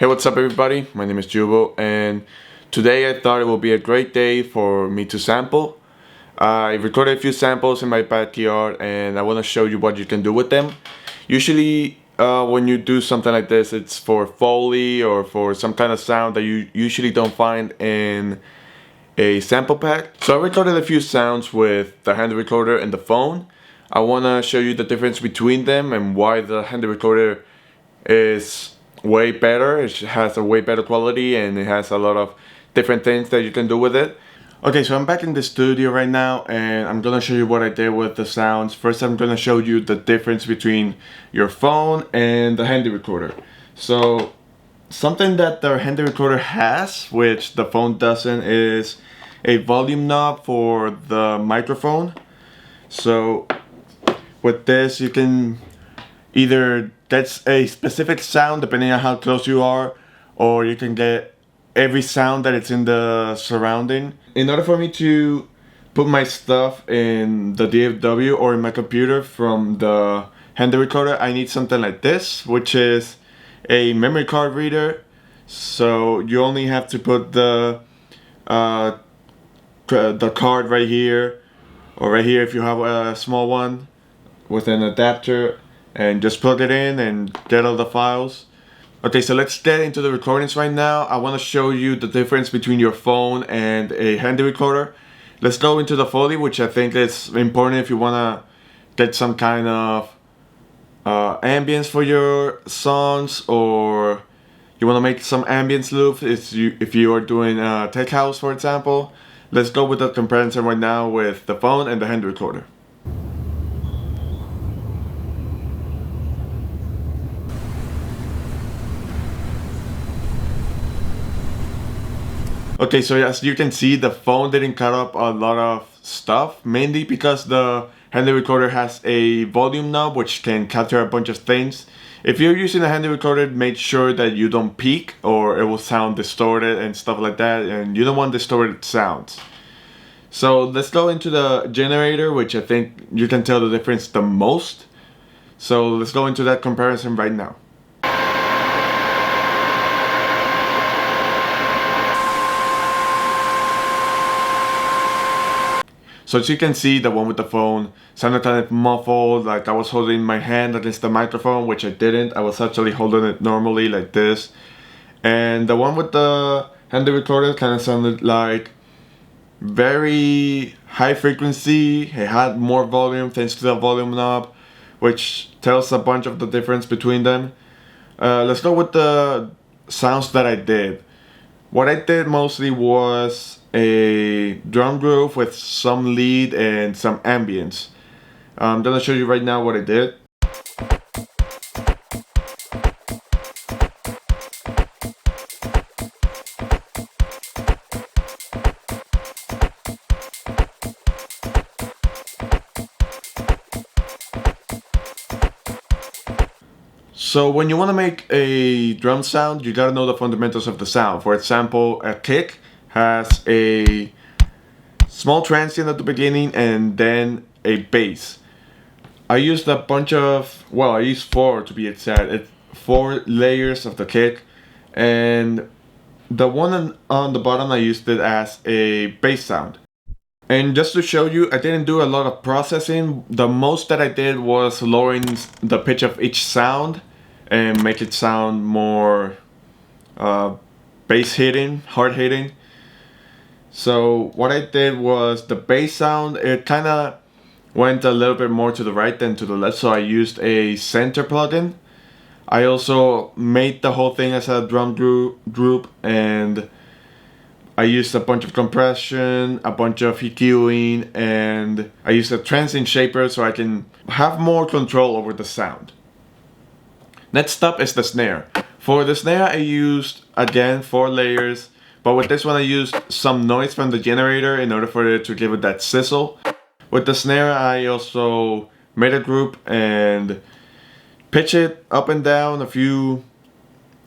Hey, what's up everybody? My name is Jubo, and today I thought it would be a great day for me to sample. I recorded a few samples in my backyard and I want to show you what you can do with them. Usually when you do something like this, it's for foley or for some kind of sound that you usually don't find in a sample pack. So I recorded a few sounds with the hand recorder and the phone. I want to show you the difference between them and why the hand recorder is way better. It has a way better quality and it has a lot of different things that you can do with it. Okay, so I'm back in the studio right now and I'm gonna show you what I did with the sounds. First, I'm gonna show you the difference between your phone and the handy recorder. So something that the handy recorder has, which the phone doesn't, is a volume knob for the microphone. So with this, you can either get a specific sound depending on how close you are, or you can get every sound that it's in the surrounding. In order for me to put my stuff in the DFW or in my computer from the handy recorder, I need something like this, which is a memory card reader. So you only have to put the card right here, or right here if you have a small one, with an adapter, and just plug it in and get all the files. Okay, so let's get into the recordings right now. I want to show you the difference between your phone and a handy recorder. Let's go into the foley, which I think is important if you want to get some kind of ambience for your songs, or you want to make some ambience loops if you are doing tech house, for example. Let's go with the comparison right now with the phone and the handy recorder. Okay, so as you can see, the phone didn't cut up a lot of stuff, mainly because the handy recorder has a volume knob which can capture a bunch of things. If you're using a handy recorder, make sure that you don't peak or it will sound distorted and stuff like that, and you don't want distorted sounds. So let's go into the generator, which I think you can tell the difference the most. So let's go into that comparison right now. So as you can see, the one with the phone sounded kind of muffled, like I was holding my hand against the microphone, which I didn't. I was actually holding it normally like this. And the one with the handy recorder kind of sounded like very high frequency. It had more volume thanks to the volume knob, which tells a bunch of the difference between them. Let's go with the sounds that I did. What I did mostly was a drum groove with some lead and some ambience. I'm gonna show you right now what I did. So when you want to make a drum sound, you gotta know the fundamentals of the sound. For example, a kick has a small transient at the beginning and then a bass. I used a bunch of, well, I used 4 to be exact. It's 4 layers of the kick, and the one on the bottom I used it as a bass sound. And just to show you, I didn't do a lot of processing. The most that I did was lowering the pitch of each sound and make it sound more bass hitting, hard hitting. So what I did was the bass sound, it kind of went a little bit more to the right than to the left, so I used a center plugin. I also made the whole thing as a drum group, and I used a bunch of compression, a bunch of EQing, and I used a transient shaper so I can have more control over the sound. Next up is the snare. For the snare I used, again, 4 layers, but with this one I used some noise from the generator in order for it to give it that sizzle. With the snare I also made a group and pitch it up and down a few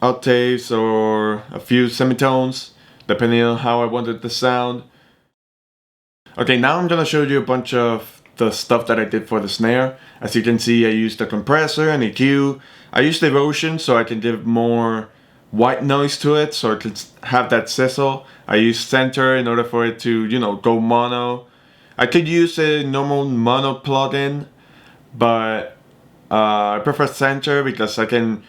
octaves or a few semitones, depending on how I wanted the sound. Okay, now I'm gonna show you a bunch of the stuff that I did for the snare. As you can see, I used a compressor, an EQ. I used erosion so I can give more white noise to it, so it could have that sizzle. I use center in order for it to, you know, go mono. I could use a normal mono plugin, but I prefer center because I can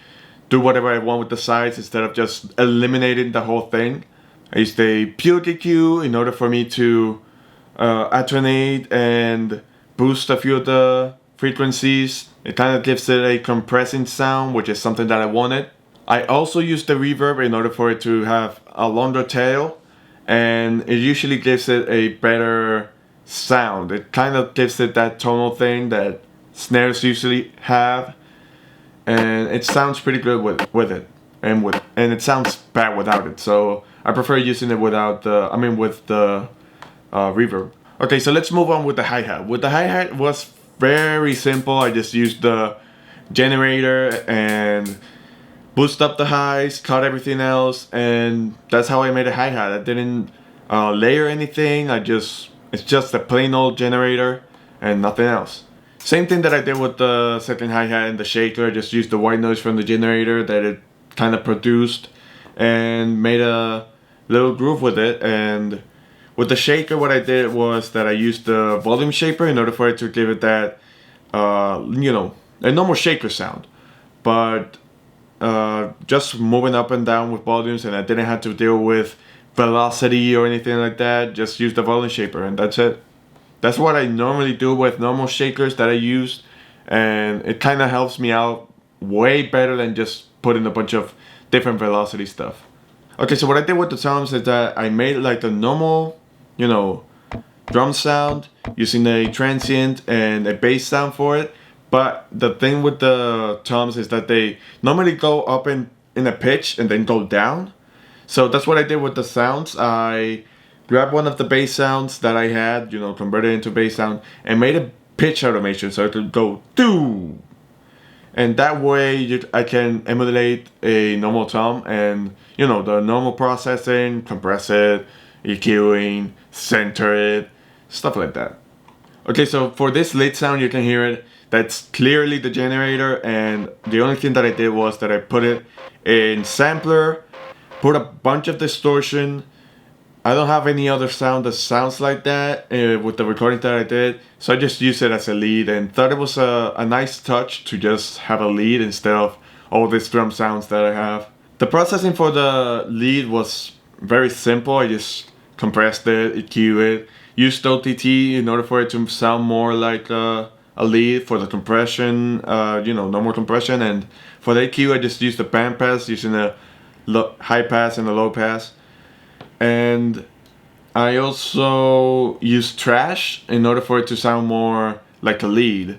do whatever I want with the sides instead of just eliminating the whole thing. I use the pure EQ in order for me to attenuate and boost a few of the frequencies. It kind of gives it a compressing sound, which is something that I wanted. I also use the reverb in order for it to have a longer tail, and it usually gives it a better sound. It kind of gives it that tonal thing that snares usually have, and it sounds pretty good with it, and it sounds bad without it. So I prefer using it without the, with the reverb. Okay, so let's move on with the hi-hat. With the hi-hat, it was very simple. I just used the generator and boost up the highs, cut everything else, and that's how I made a hi-hat. I didn't layer anything. It's just a plain old generator and nothing else. Same thing that I did with the second hi-hat and the shaker. I just used the white noise from the generator that it kind of produced and made a little groove with it. And with the shaker, what I did was that I used the volume shaper in order for it to give it that, you know, a normal shaker sound, but just moving up and down with volumes, and I didn't have to deal with velocity or anything like that. Just use the volume shaper and that's it. That's what I normally do with normal shakers that I use, and it kind of helps me out way better than just putting a bunch of different velocity stuff. Okay, so what I did with the toms is that I made like the normal, you know, drum sound using a transient and a bass sound for it. But the thing with the toms is that they normally go up in a pitch and then go down. So that's what I did with the sounds. I grabbed one of the bass sounds that I had, you know, converted it into bass sound, and made a pitch automation so it could go doo. And that way I can emulate a normal tom, and, you know, the normal processing, compress it, EQing, center it, stuff like that. Okay, so for this lead sound, you can hear it. That's clearly the generator, and the only thing that I did was that I put it in sampler, put a bunch of distortion. I don't have any other sound that sounds like that with the recording that I did, so I just used it as a lead and thought it was a nice touch to just have a lead instead of all these drum sounds that I have. The processing for the lead was very simple. I just compressed it, EQ it, used OTT in order for it to sound more like a lead for the compression, you know, normal compression, and for the EQ I just used the band pass using a high pass and a low pass. And I also used trash in order for it to sound more like a lead,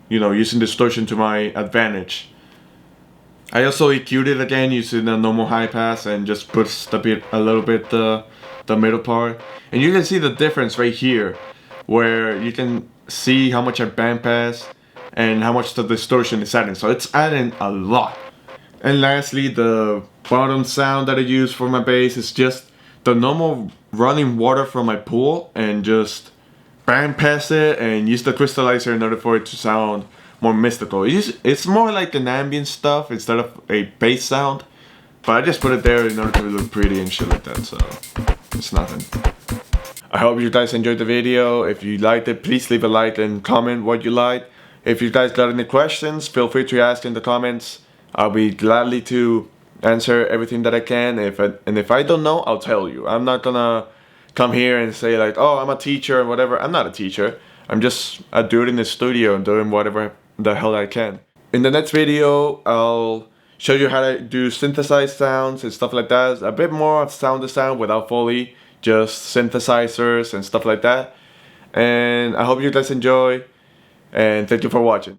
you know, using distortion to my advantage. I also EQ'd it again using a normal high pass and just pushed a little bit the middle part. And you can see the difference right here, where you can see how much I band pass and how much the distortion is adding. So it's adding a lot. And lastly, the bottom sound that I use for my bass is just the normal running water from my pool, and just band pass it and use the crystallizer in order for it to sound more mystical. It's more like an ambient stuff instead of a bass sound, but I just put it there in order to look pretty and shit like that, so it's nothing. I hope you guys enjoyed the video. If you liked it, please leave a like and comment what you liked. If you guys got any questions, feel free to ask in the comments. I'll be gladly to answer everything that I can. If I don't know, I'll tell you. I'm not gonna come here and say like, oh, I'm a teacher or whatever. I'm not a teacher. I'm just a dude in the studio and doing whatever the hell I can. In the next video, I'll show you how to do synthesized sounds and stuff like that. A bit more of sound to sound without Foley, just synthesizers and stuff like that. And I hope you guys enjoy, and thank you for watching.